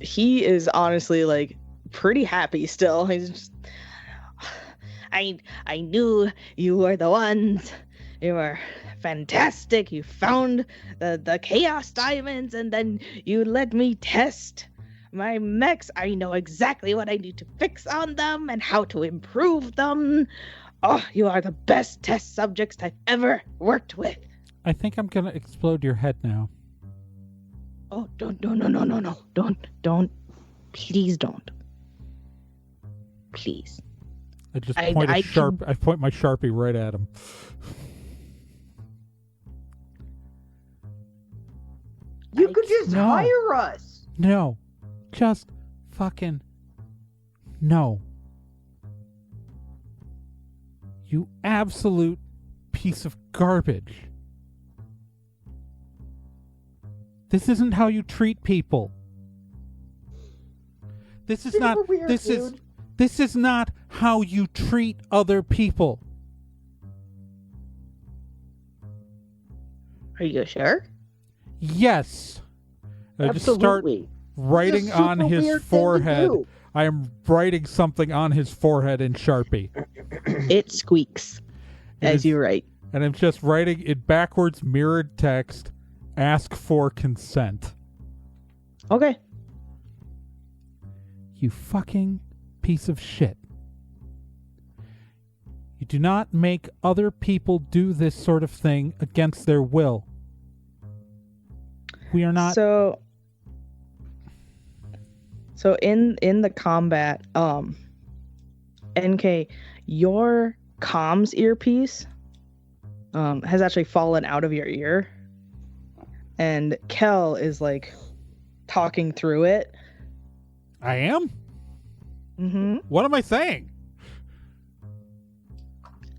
he is honestly pretty happy still. He's just, I knew you were the ones. You were fantastic. You found the chaos diamonds, and then you let me test my mechs. I know exactly what I need to fix on them and how to improve them. Oh, you are the best test subjects I've ever worked with. I think I'm gonna explode your head now. oh, no. Don't. Please don't. Please. I just point I point my Sharpie right at him. You could just hire us. No. Just fucking no. You absolute piece of garbage. This isn't how you treat people. This is not Weird, this is not how you treat other people. Are you sure? Yes. I just start Absolutely. writing It's a on super his weird thing to forehead. do. I am writing something on his forehead in Sharpie. It squeaks It as is- you write. And I'm just writing in backwards mirrored text, ask for consent. Okay. You fucking piece of shit. You do not make other people do this sort of thing against their will. We are not... So in the combat, NK, your comms earpiece has actually fallen out of your ear, and Kel is like talking through it. I am? Mm-hmm. What am I saying?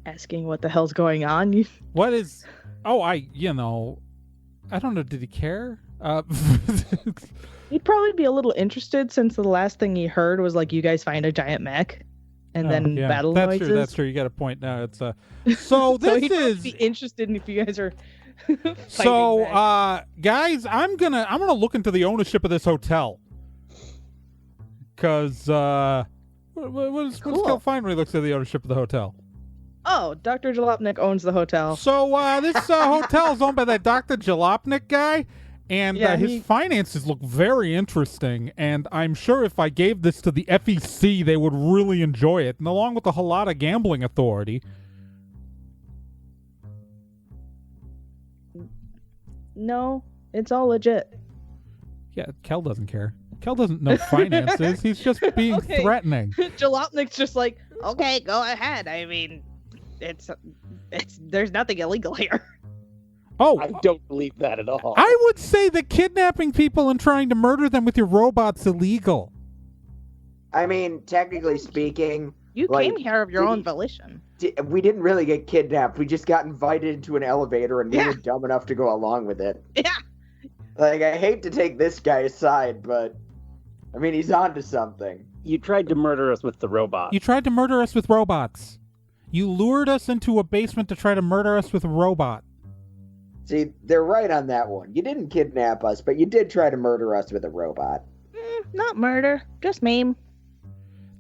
Asking what the hell's going on. You What is... Oh, I don't know, did he care? He'd probably be a little interested since the last thing he heard was like you guys find a giant mech and then yeah. battle That's noises. true, that's true. You got a point now. It's so So this he'd probably is be interested in if you guys are so fighting mech. guys, I'm gonna look into the ownership of this hotel. Cause what does Cool. Kel find when he looks at the ownership of the hotel? Oh, Dr. Jalopnik owns the hotel. So this hotel is owned by that Doctor Jalopnik guy, and Yeah, his finances look very interesting. And I'm sure if I gave this to the FEC, they would really enjoy it, and along with the Halata Gambling Authority. No, it's all legit. Yeah, Kel doesn't care. Kel doesn't know finances. He's just being Okay. threatening. Jalopnik's just like, okay, go ahead. I mean, it's there's nothing illegal here. Oh, I don't believe that at all. I would say that kidnapping people and trying to murder them with your robot's illegal. I mean, technically speaking, You Like, came here of your did own he- volition. we didn't really get kidnapped. We just got invited into an elevator, and we Yeah. were dumb enough to go along with it. Yeah. Like, I hate to take this guy's side, but I mean, he's onto something. You tried to murder us with the robot. You tried to murder us with robots. You lured us into a basement to try to murder us with a robot. See, they're right on that one. You didn't kidnap us, but you did try to murder us with a robot. Not murder, just maim.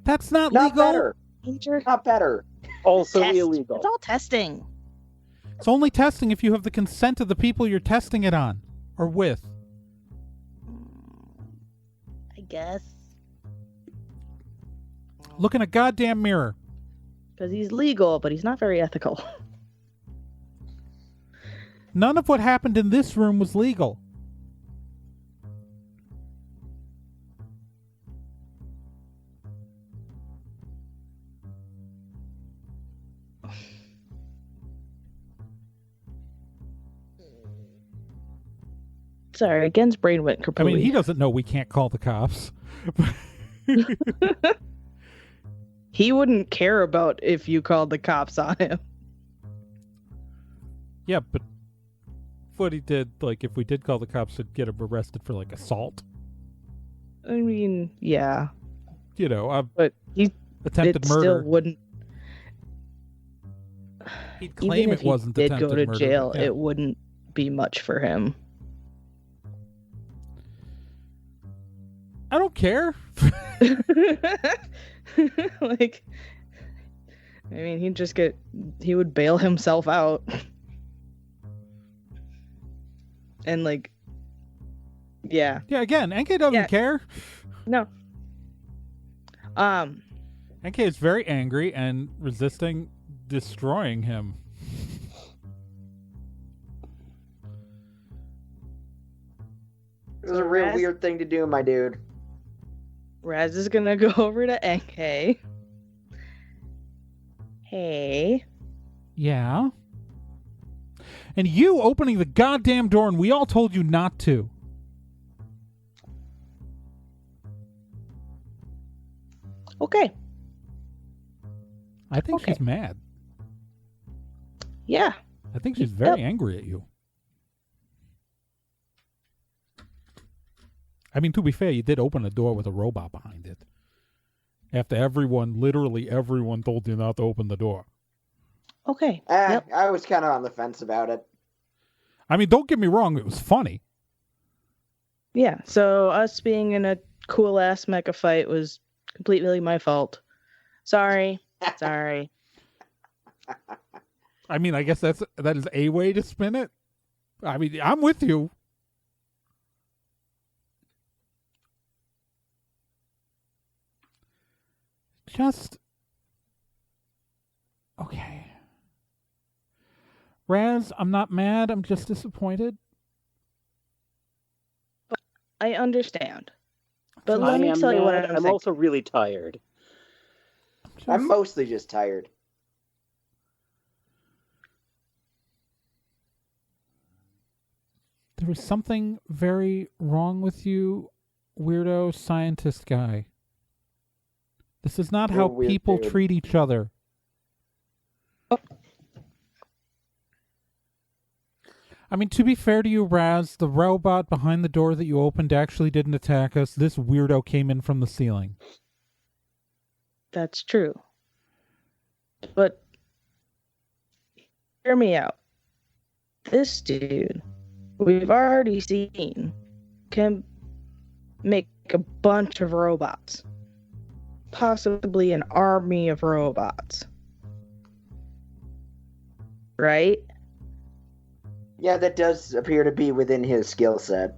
That's not Not legal. better. Danger. Not better. Also Test. illegal. It's all testing. It's only testing if you have the consent of the people you're testing it on or with. I guess. Look in a goddamn mirror. Because he's legal, but he's not very ethical. None of what happened in this room was legal. Sorry, Gen's brain went I kapooey. mean, he doesn't know we can't call the cops. He wouldn't care about if you called the cops on him. Yeah, but what he did, like, if we did call the cops, it'd get him arrested for, like, assault. I mean, yeah, You know, but he attempted it murder. still wouldn't. He'd claim Even it if he wasn't did attempted go to murder. jail, Yeah. it wouldn't be much for him. I don't care. Like, I mean, he would bail himself out. And like, yeah, Yeah, again, NK doesn't Yeah. care. no. NK is very angry and resisting destroying him. It was a real Raz- weird thing to do, my dude. Raz is gonna go over to NK. Hey. Yeah. And you opening the goddamn door, and we all told you not to. Okay. I think Okay. she's mad. Yeah. I think she's very angry at you. I mean, to be fair, you did open the door with a robot behind it. After literally everyone told you not to open the door. Okay. Eh, Yep. I was kind of on the fence about it. I mean, don't get me wrong, it was funny. Yeah, so us being in a cool ass mecha fight was completely my fault. Sorry. Sorry. I mean, I guess that is a way to spin it. I mean, I'm with you. Just okay. Raz, I'm not mad, I'm just disappointed. I understand. But I let me am tell you what mad. I'm I'm thinking. also really tired. I'm mostly just tired. There was something very wrong with you, weirdo scientist guy. This is not You're how a weird people dude. treat each other. I mean, to be fair to you, Raz, the robot behind the door that you opened actually didn't attack us. This weirdo came in from the ceiling. That's true. But hear me out. This dude, we've already seen, can make a bunch of robots. Possibly an army of robots. Right? Yeah, that does appear to be within his skill set.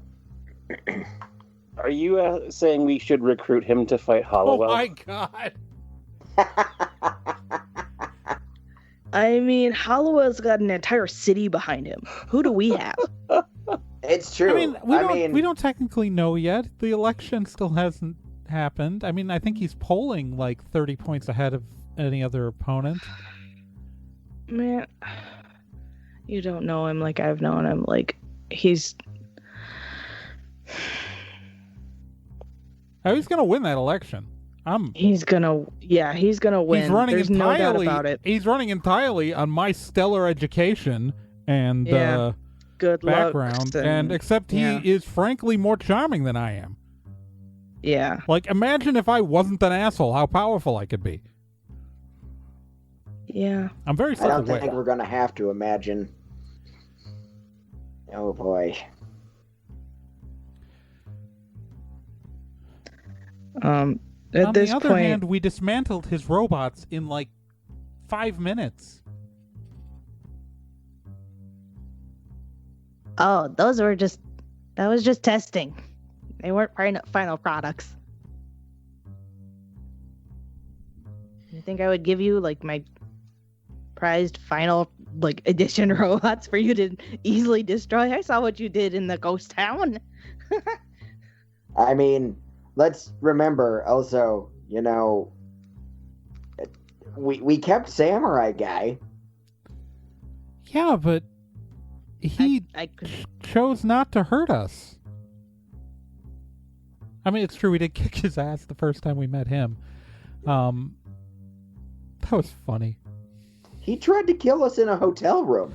Are you saying we should recruit him to fight Oh Hollowell? my god. I mean, Hollowell's got an entire city behind him. Who do we have? It's true. I mean, we don't technically know yet. The election still hasn't happened. I mean, I think he's polling like 30 points ahead of any other opponent. Man, you don't know him like I've known him. Like, he's... Oh, he's gonna win that election. He's gonna win. He's running There's no doubt entirely. about it. He's running entirely on my stellar education and Yeah. Good background, looks and except yeah. he is frankly more charming than I am. Yeah. Like, imagine if I wasn't an asshole, how powerful I could be. Yeah. I'm very I don't think self-aware. we're gonna have to imagine. Oh boy. At On this the other point, hand, we dismantled his robots in like 5 minutes. Oh, that was just testing. They weren't final products. You think I would give you like my prized final like edition robots for you to easily destroy? I saw what you did in the ghost town. I mean, let's remember also, you know, we kept Samurai Guy. Yeah, but he I could chose not to hurt us. I mean, it's true we did kick his ass the first time we met him. That was funny. He tried to kill us in a hotel room.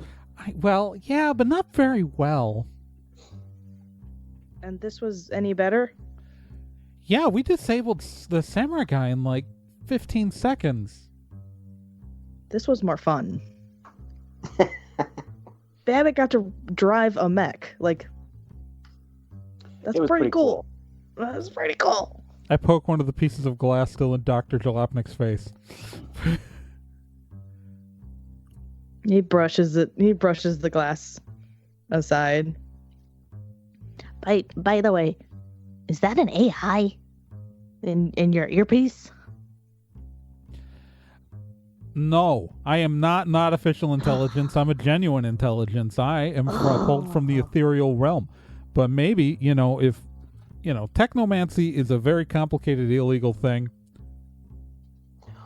Well, yeah, but not very well. and this was any better? Yeah, we disabled the samurai guy in like 15 seconds. This was more fun. Babbitt got to drive a mech. Like, that's It was pretty cool. That's pretty cool. I poke one of the pieces of glass still in Doctor Jalopnik's face. He brushes it. He brushes the glass aside. by the way, is that an AI in your earpiece? No, I am not artificial intelligence. I'm a genuine intelligence. I am pulled from the ethereal realm. But maybe, if, technomancy is a very complicated, illegal thing.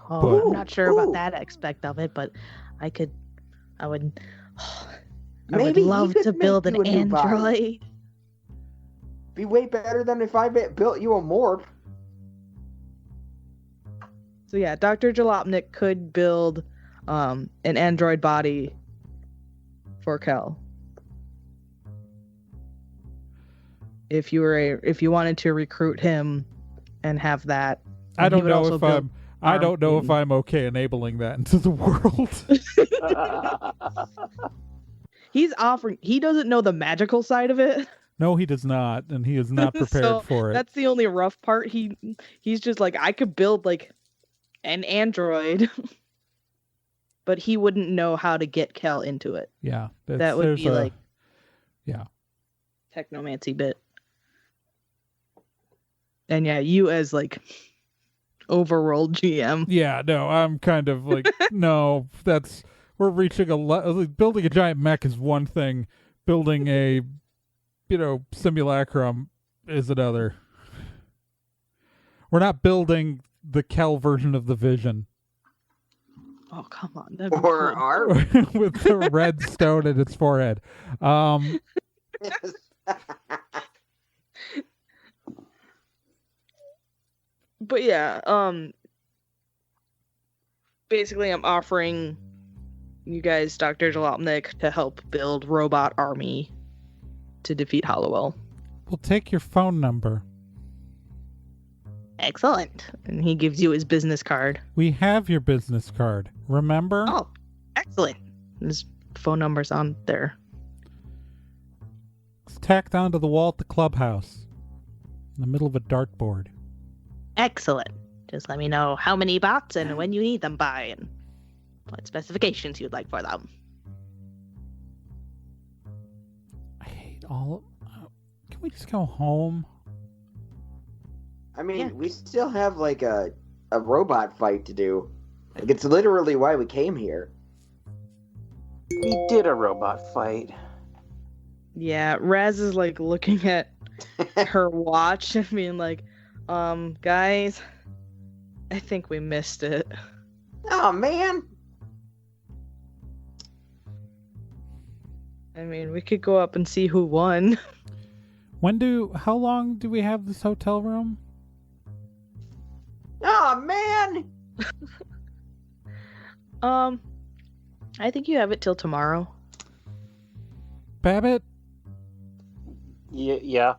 Oh, But- I'm not sure Ooh. about that aspect of it, but I would Maybe he love could to make build you an a new body. android. Be way better than if I built you a morph. So yeah, Dr. Jalopnik could build an android body for Kel. If you wanted to recruit him and have that. I and he don't would know also if build I don't know if arm I'm okay enabling that into the world. he's offering. He doesn't know the magical side of it. No, he does not, and he is not prepared So for it. that's the only rough part. He's just like, I could build like an android, but he wouldn't know how to get Kel into it. Yeah, That would be like yeah. technomancy bit. And yeah, you as like overworld GM. Yeah, no, I'm kind of like, no, we're reaching building a giant mech is one thing. Building a, simulacrum is another. We're not building the Kel version of the Vision. Oh, come on. That'd be Or cool. are With the red stone in its forehead. But yeah, basically I'm offering you guys Dr. Jalopnik to help build robot army to defeat Hollowell. We'll take your phone number. Excellent. And he gives you his business card. We have your business card. Remember? Oh, excellent. His phone number's on there. It's tacked onto the wall at the clubhouse. In the middle of a dartboard. Excellent. Just let me know how many bots and when you need them by and what specifications you'd like for them. I hate all of... Can we just go home? I mean, Yeah. we still have like a robot fight to do. Like, it's literally why we came here. We did a robot fight. Yeah, Raz is like looking at her watch and being like, guys, I think we missed it. Oh man! I mean, we could go up and see who won. How long do we have this hotel room? Oh man! I think you have it till tomorrow. Babbitt, Yeah.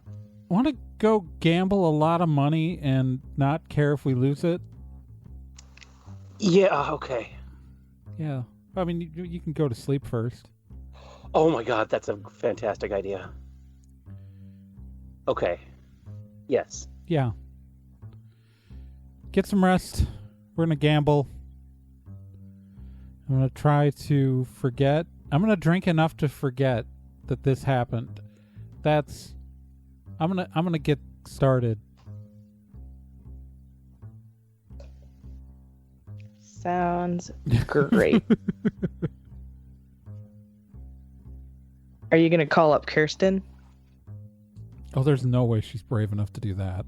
want to go gamble a lot of money and not care if we lose it? Yeah, okay. Yeah. I mean, you can go to sleep first. Oh my god, that's a fantastic idea. Okay. Yes. Yeah. Get some rest. We're going to gamble. I'm going to try to forget. I'm going to drink enough to forget that this happened. I'm going to get started. Sounds great. Are you gonna call up Kirsten? Oh, there's no way she's brave enough to do that.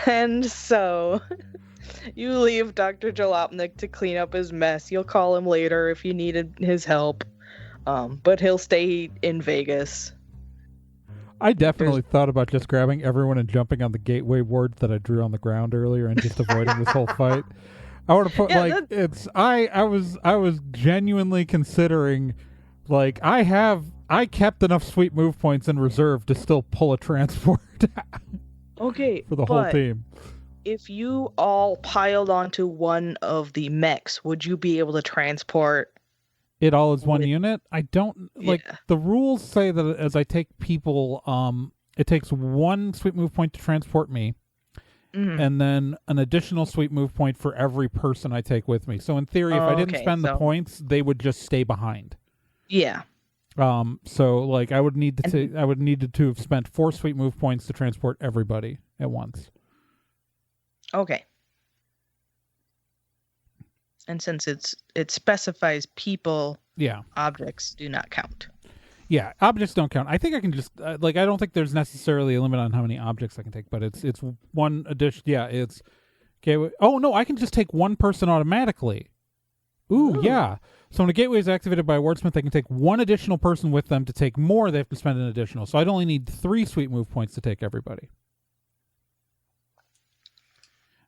And so you leave Dr. Jalopnik to clean up his mess. You'll call him later if you needed his help. But he'll stay in Vegas. I definitely thought about just grabbing everyone and jumping on the gateway wards that I drew on the ground earlier and just avoiding this whole fight. I would have put I was genuinely considering, like, I kept enough sweet move points in reserve to still pull a transport Okay, for the whole team. If you all piled onto one of the mechs, would you be able to transport? It all is one unit. I don't like the rules say that as I take people, it takes one sweet move point to transport me, and then an additional sweet move point for every person I take with me. So in theory, if I didn't spend the points, they would just stay behind. Yeah. So like I would need to have spent 4 sweet move points to transport everybody at once. Okay. And since it specifies people, objects do not count. Yeah, objects don't count. I think I can just I don't think there's necessarily a limit on how many objects I can take, but it's one addition. Yeah, it's okay. Oh no, I can just take one person automatically. Ooh, yeah. So when a gateway is activated by a wordsmith, they can take one additional person with them. To take more, they have to spend an additional. So I'd only need 3 sweet move points to take everybody.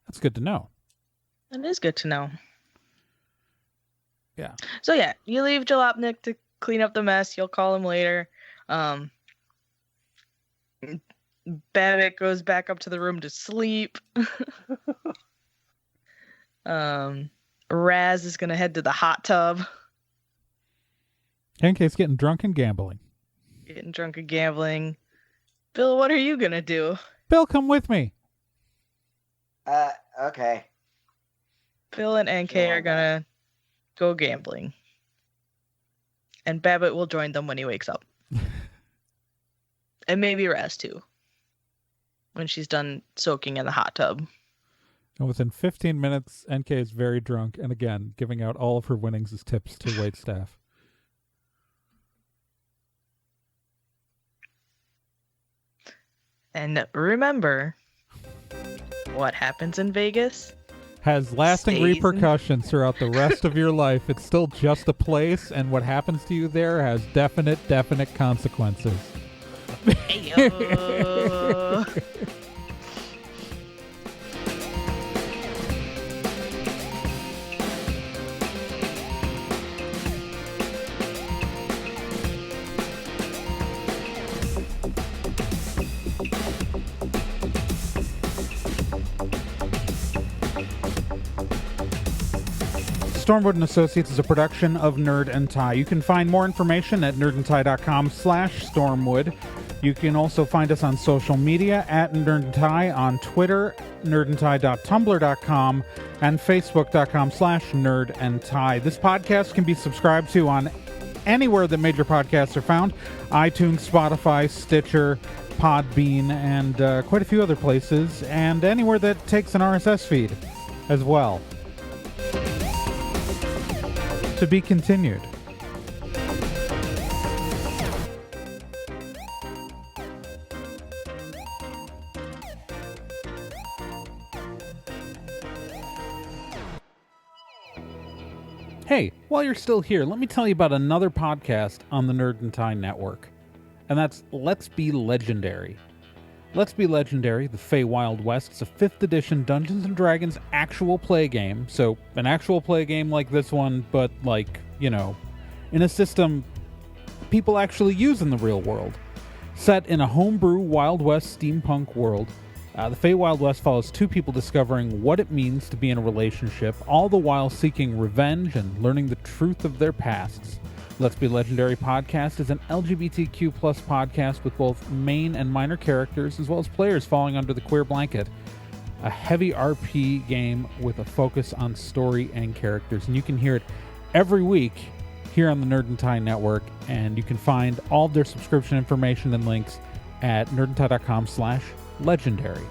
That's good to know. It is good to know. Yeah. So yeah, you leave Jalopnik to clean up the mess. You'll call him later. Babbitt goes back up to the room to sleep. Raz is gonna head to the hot tub, NK's getting drunk and gambling. getting drunk and gambling. Bill, what are you gonna do? Bill, come with me. Okay. Bill and NK Sure, why are not? gonna go gambling. And Babbitt will join them when he wakes up. And maybe Raz too. When she's done soaking in the hot tub. And within 15 minutes, NK is very drunk and again giving out all of her winnings as tips to waitstaff. And remember, what happens in Vegas? Has lasting Stays in- repercussions throughout the rest of your life. It's still just a place, and what happens to you there has definite consequences. Ayo. Stormwood & Associates is a production of Nerd and Tie. You can find more information at nerdandtie.com/stormwood. You can also find us on social media at Nerd and Tie on Twitter, nerdandtie.tumblr.com, and facebook.com/nerdandtie. This podcast can be subscribed to on anywhere that major podcasts are found: iTunes, Spotify, Stitcher, Podbean, and quite a few other places, and anywhere that takes an RSS feed as well. To be continued. Hey, while you're still here, let me tell you about another podcast on the Nerd and Tie Network. And that's Let's Be Legendary. Let's Be Legendary, the Fey Wild West, is a 5th edition Dungeons & Dragons actual play game. So, an actual play game like this one, but like, you know, in a system people actually use in the real world. Set in a homebrew Wild West steampunk world, the Fey Wild West follows two people discovering what it means to be in a relationship, all the while seeking revenge and learning the truth of their pasts. Let's Be Legendary podcast is an LGBTQ+ podcast with both main and minor characters, as well as players falling under the queer blanket. A heavy RP game with a focus on story and characters. And you can hear it every week here on the Nerd and Tie Network, and you can find all of their subscription information and links at nerdandtie.com/legendary.